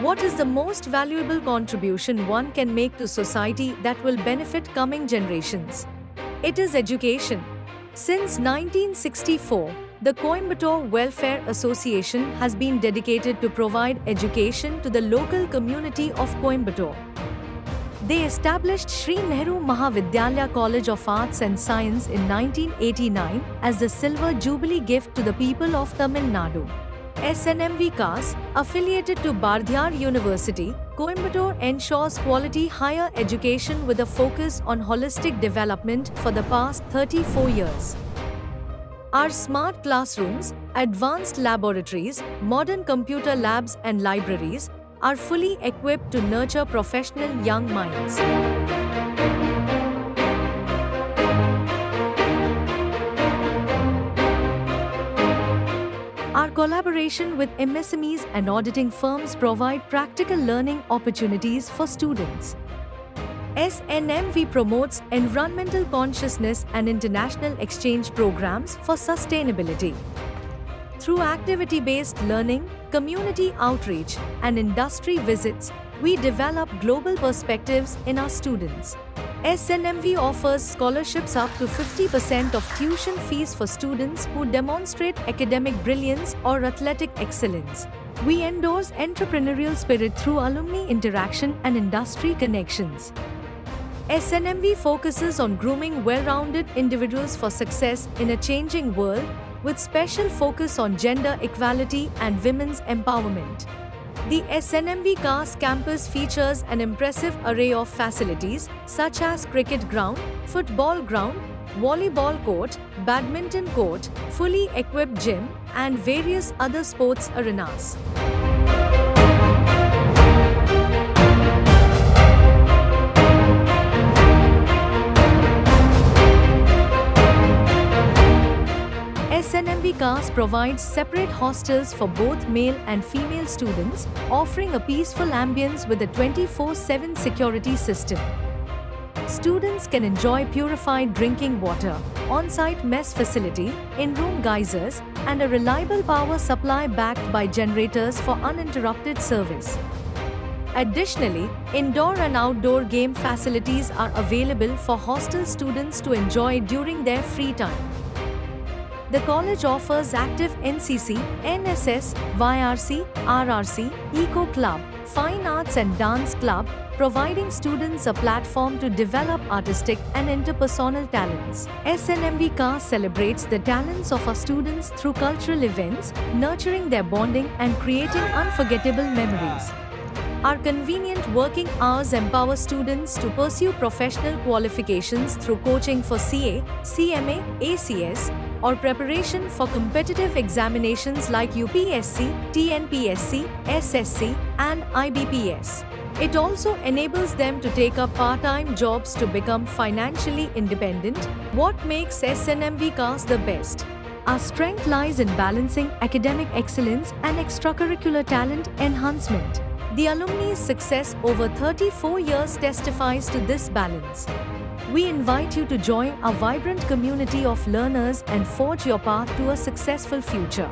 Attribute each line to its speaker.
Speaker 1: What is the most valuable contribution one can make to society that will benefit coming generations? It is education. Since 1964, the Coimbatore Welfare Association has been dedicated to provide education to the local community of Coimbatore. They established Sri Nehru Mahavidyalaya College of Arts and Science in 1989 as the Silver Jubilee gift to the people of Tamil Nadu. SNMV CAS, affiliated to Bardhyar University, Coimbatore ensures quality higher education with a focus on holistic development for the past 34 years. Our smart classrooms, advanced laboratories, modern computer labs and libraries are fully equipped to nurture professional young minds. Our collaboration with MSMEs and auditing firms provide practical learning opportunities for students. SNMV promotes environmental consciousness and international exchange programs for sustainability. Through activity-based learning, community outreach, and industry visits, we develop global perspectives in our students. SNMV offers scholarships up to 50% of tuition fees for students who demonstrate academic brilliance or athletic excellence. We endorse entrepreneurial spirit through alumni interaction and industry connections. SNMV focuses on grooming well-rounded individuals for success in a changing world, with special focus on gender equality and women's empowerment. The SNMV CAS campus features an impressive array of facilities such as cricket ground, football ground, volleyball court, badminton court, fully equipped gym, and various other sports arenas. SNMV CAS provides separate hostels for both male and female students, offering a peaceful ambience with a 24/7 security system. Students can enjoy purified drinking water, on-site mess facility, in-room geysers, and a reliable power supply backed by generators for uninterrupted service. Additionally, indoor and outdoor game facilities are available for hostel students to enjoy during their free time. The college offers active NCC, NSS, YRC, RRC, Eco Club, Fine Arts and Dance Club, providing students a platform to develop artistic and interpersonal talents. SNMV CAS celebrates the talents of our students through cultural events, nurturing their bonding and creating unforgettable memories. Our convenient working hours empower students to pursue professional qualifications through coaching for CA, CMA, ACS, or preparation for competitive examinations like UPSC, TNPSC, SSC, and IBPS. It also enables them to take up part-time jobs to become financially independent. What makes SNMV CAS the best? Our strength lies in balancing academic excellence and extracurricular talent enhancement. The alumni's success over 34 years testifies to this balance. We invite you to join our vibrant community of learners and forge your path to a successful future.